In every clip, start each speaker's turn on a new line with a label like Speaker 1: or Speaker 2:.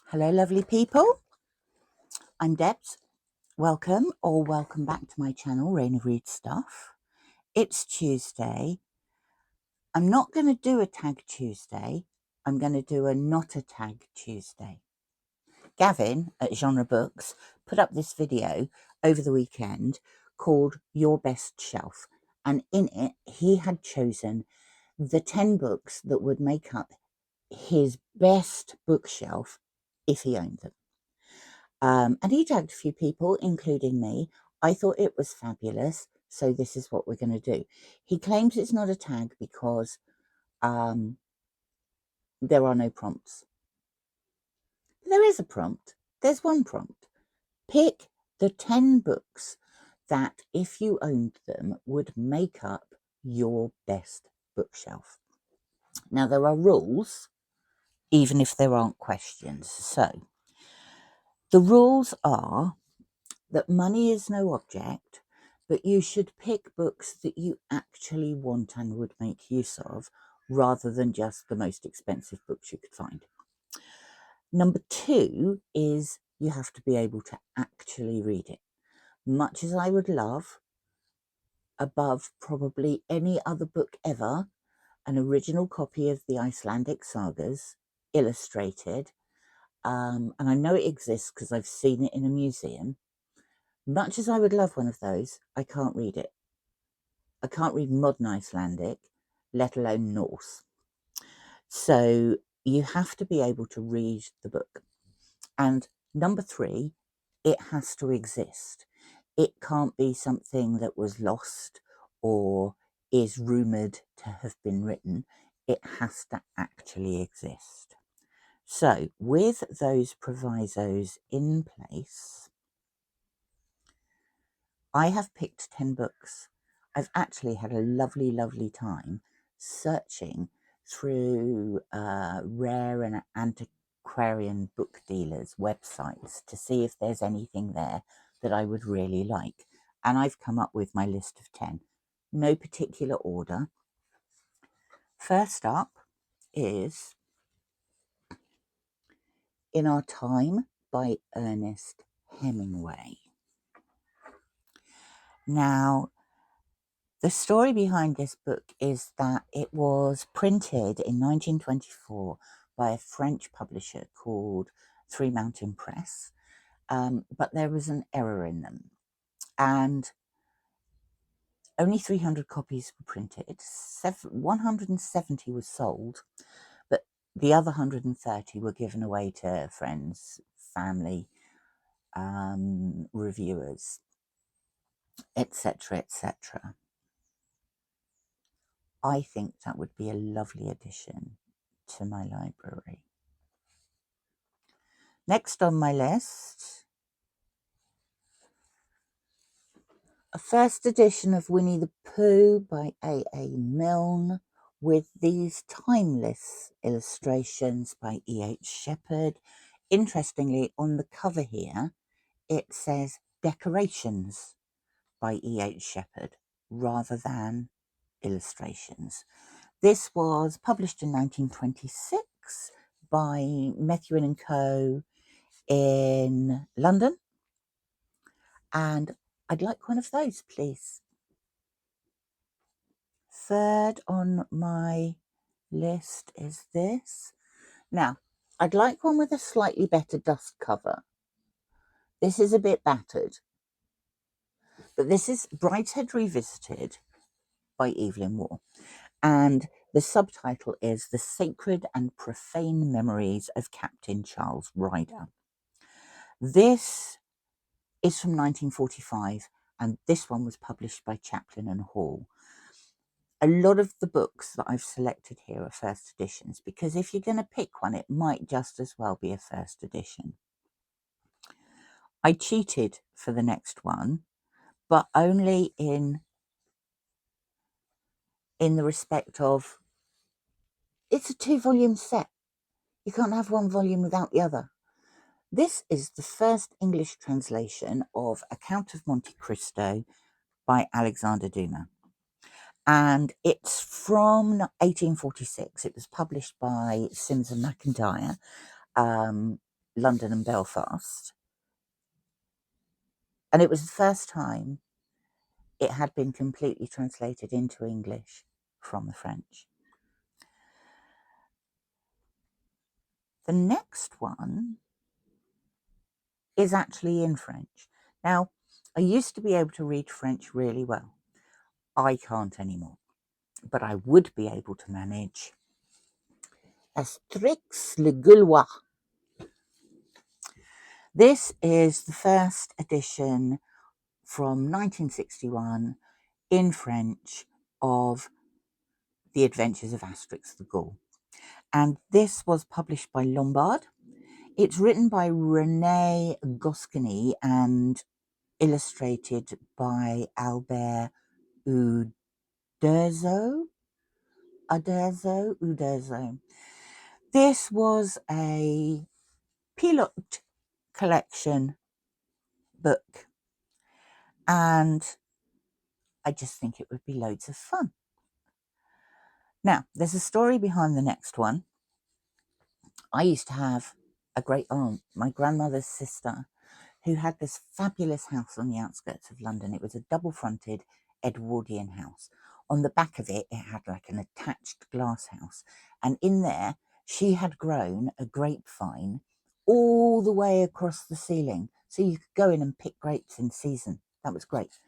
Speaker 1: Hello, lovely people. I'm Debs. Welcome or welcome back to my channel, Rain of Read Stuff. It's Tuesday. I'm not going to do a Tag Tuesday. I'm going to do a not a Tag Tuesday. Gavin at Genre Books put up this video over the weekend called Your Best Shelf. And in it, he had chosen the 10 books that would make up his best bookshelf if he owned them. And he tagged a few people, including me. I thought it was fabulous, so this is what we're going to do. He claims it's not a tag because there are no prompts. There is a prompt. There's one prompt. Pick the 10 books that, if you owned them, would make up your best bookshelf. Now, there are rules, even if there aren't questions. So, the rules are that money is no object, but you should pick books that you actually want and would make use of, rather than just the most expensive books you could find. Number 2 is you have to be able to actually read it. Much as I would love, above probably any other book ever, an original copy of the Icelandic sagas, illustrated, and I know it exists because I've seen it in a museum. Much as I would love one of those, I can't read it. I can't read modern Icelandic, let alone Norse. So you have to be able to read the book. And number 3, it has to exist. It can't be something that was lost or is rumoured to have been written. It has to actually exist. So with those provisos in place, I have picked 10 books. I've actually had a lovely, lovely time searching through rare and antiquarian book dealers' websites to see if there's anything there that I would really like. And I've come up with my list of 10. No particular order. First up is In Our Time by Ernest Hemingway. Now, the story behind this book is that it was printed in 1924 by a French publisher called Three Mountain Press, but there was an error in them, and only 300 copies were printed. 170 was sold, but the other 130 were given away to friends, family, reviewers, etc., etc. I think that would be a lovely addition to my library. Next on my list, a first edition of Winnie the Pooh by A.A. Milne, with these timeless illustrations by E.H. Shepard. Interestingly, on the cover here, it says Decorations by E.H. Shepard rather than illustrations. This was published in 1926 by Methuen and Co. in London, and I'd like one of those, please. Third on my list is this. Now, I'd like one with a slightly better dust cover. This is a bit battered, but this is Brideshead Revisited by Evelyn Waugh, and the subtitle is The Sacred and Profane Memories of Captain Charles Ryder. This is from 1945, and this one was published by Chaplin and Hall. A lot of the books that I've selected here are first editions, because if you're going to pick one, it might just as well be a first edition. I cheated for the next one, but only in the respect of it's a 2-volume set. You can't have one volume without the other. This is the first English translation of A Count of Monte Cristo by Alexander Dumas. And it's from 1846. It was published by Sims and McIntyre. London and Belfast. And it was the first time it had been completely translated into English from the French. The next one is actually in French. Now, I used to be able to read French really well. I can't anymore, but I would be able to manage Asterix le Gaulois. This is the first edition from 1961 in French of The Adventures of Asterix the Gaul. And this was published by Lombard. It's written by René Goscinny and illustrated by Albert Uderzo. This was a pilot collection book, and I just think it would be loads of fun. Now, there's a story behind the next one. I used to have a great aunt, my grandmother's sister, who had this fabulous house on the outskirts of London. It was a double-fronted Edwardian house. On the back of it, it had like an attached glass house. And in there, she had grown a grapevine all the way across the ceiling. So you could go in and pick grapes in season. That was great.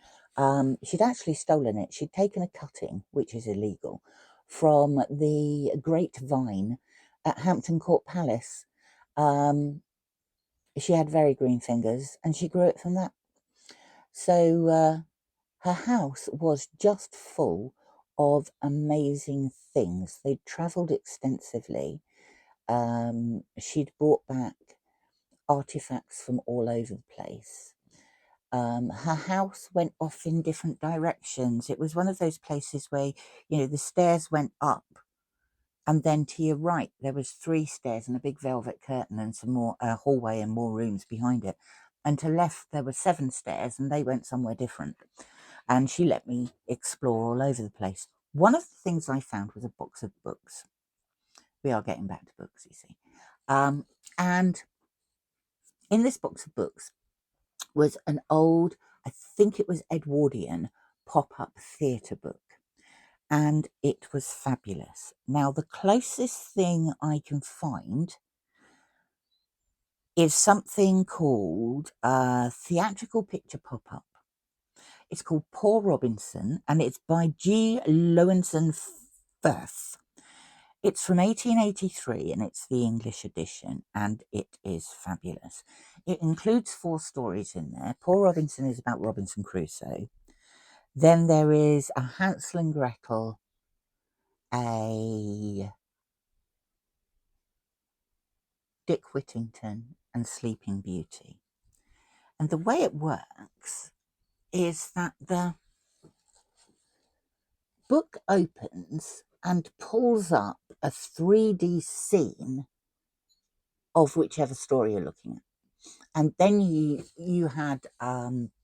Speaker 1: She'd actually stolen it. She'd taken a cutting, which is illegal, from the grapevine at Hampton Court Palace. She had very green fingers and she grew it from that. So her house was just full of amazing things. They'd travelled extensively. She'd brought back artifacts from all over the place. Her house went off in different directions. It was one of those places where, you know, the stairs went up, and then to your right there was 3 stairs and a big velvet curtain and some more hallway and more rooms behind it. And to left there were 7 stairs and they went somewhere different. And she let me explore all over the place. One of the things I found was a box of books. We are getting back to books, you see. And in this box of books was an old, I think it was Edwardian, pop-up theatre book. And it was fabulous. Now, the closest thing I can find is something called a theatrical picture pop-up. It's called Poor Robinson, and it's by G. Lowenson Firth. It's from 1883, and it's the English edition, and it is fabulous. It includes 4 stories in there. Poor Robinson is about Robinson Crusoe. Then there is a Hansel and Gretel, a Dick Whittington, and Sleeping Beauty. And the way it works is that the book opens and pulls up a 3D scene of whichever story you're looking at. And then you had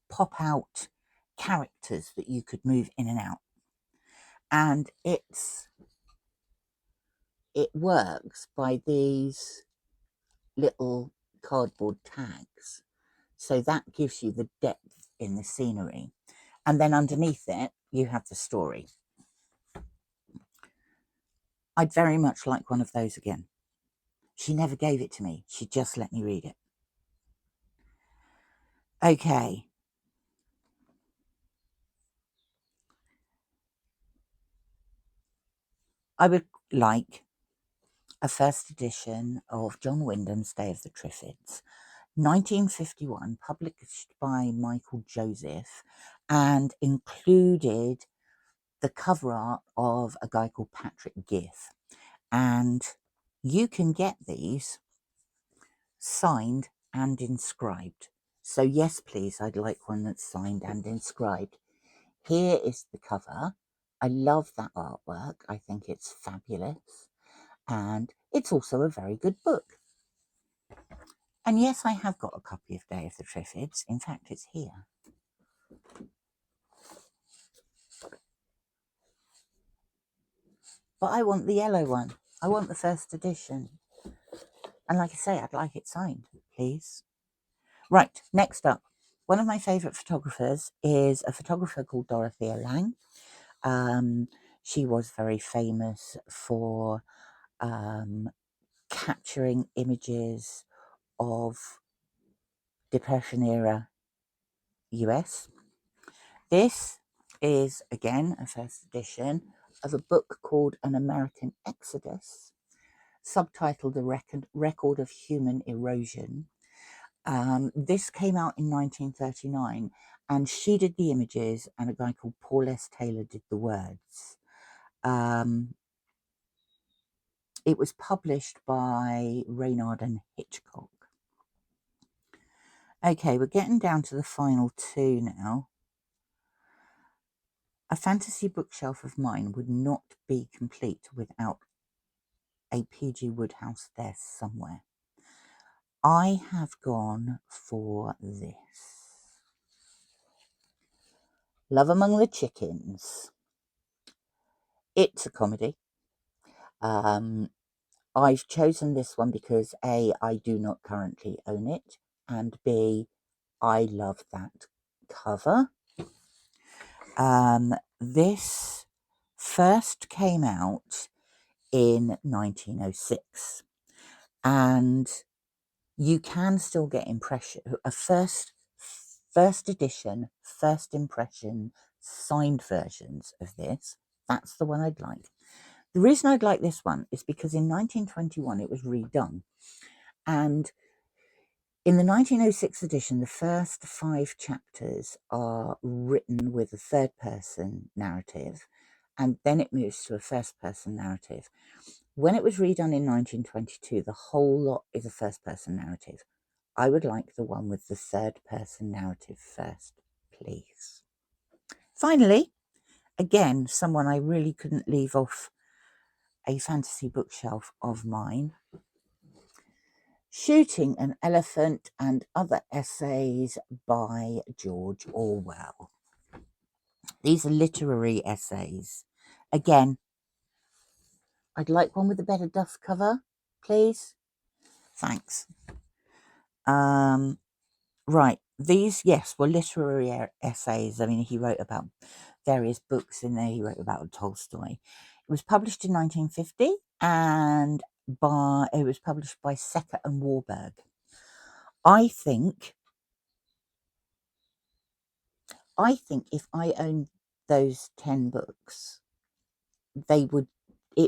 Speaker 1: pop out characters that you could move in and out. And it works by these little cardboard tags. So that gives you the depth in the scenery. And then underneath it, you have the story. I'd very much like one of those again. She never gave it to me. She just let me read it. Okay. I would like a first edition of John Wyndham's Day of the Triffids, 1951, published by Michael Joseph, and included the cover art of a guy called Patrick Gith. And you can get these signed and inscribed. So yes, please, I'd like one that's signed and inscribed. Here is the cover. I love that artwork. I think it's fabulous. And it's also a very good book. And yes, I have got a copy of Day of the Triffids. In fact, it's here. But I want the yellow one. I want the first edition. And like I say, I'd like it signed, please. Right, next up, one of my favourite photographers is a photographer called Dorothea Lang. She was very famous for capturing images of Depression era US. This is again a first edition of a book called An American Exodus, subtitled A Record of Human Erosion. This came out in 1939, and she did the images, and a guy called Paul S. Taylor did the words. It was published by Reynard and Hitchcock. Okay, we're getting down to the final two now. A fantasy bookshelf of mine would not be complete without a P.G. Wodehouse there somewhere. I have gone for this. Love Among the Chickens. It's a comedy. I've chosen this one because A, I do not currently own it, and B, I love that cover. This first came out in 1906, and you can still get a first edition, first impression, signed versions of this. That's the one I'd like. The reason I'd like this one is because in 1921 it was redone, and in the 1906 edition, the first 5 chapters are written with a third-person narrative, and then it moves to a first-person narrative. When it was redone in 1922, the whole lot is a first-person narrative. I would like the one with the third-person narrative first, please. Finally, again, someone I really couldn't leave off a fantasy bookshelf of mine. Shooting an Elephant and Other Essays by George Orwell. These are literary essays. Again, I'd like one with a better dust cover, please. Thanks. Right, these, yes, were literary essays. I mean, he wrote about various books in there. He wrote about Tolstoy. It was published in 1950, and it was published by Secker and Warburg. I think if I owned those 10 books, it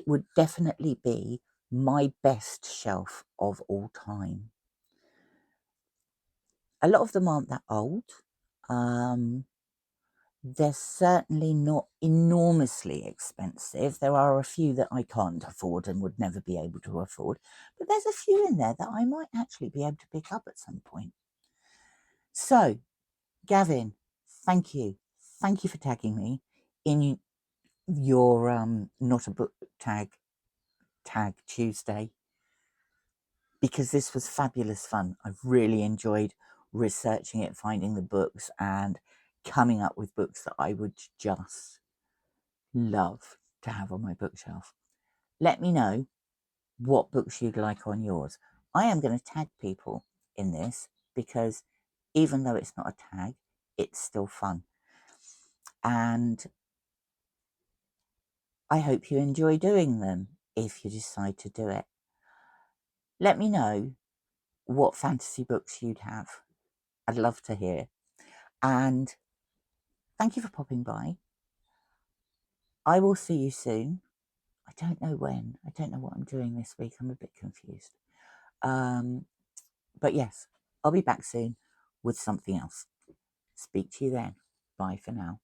Speaker 1: would definitely be my best shelf of all time. A lot of them aren't that old. They're certainly not enormously expensive. There are a few that I can't afford and would never be able to afford, but there's a few in there that I might actually be able to pick up at some point. So, Gavin, thank you. Thank you for tagging me in your Not a Book Tag Tuesday, because this was fabulous fun. I've really enjoyed researching it, finding the books, and coming up with books that I would just love to have on my bookshelf. Let me know what books you'd like on yours. I am going to tag people in this because even though it's not a tag, it's still fun. And I hope you enjoy doing them if you decide to do it. Let me know what fantasy books you'd have. I'd love to hear. And thank you for popping by. I will see you soon. I don't know when. I don't know what I'm doing this week. I'm a bit confused. But yes, I'll be back soon with something else. Speak to you then. Bye for now.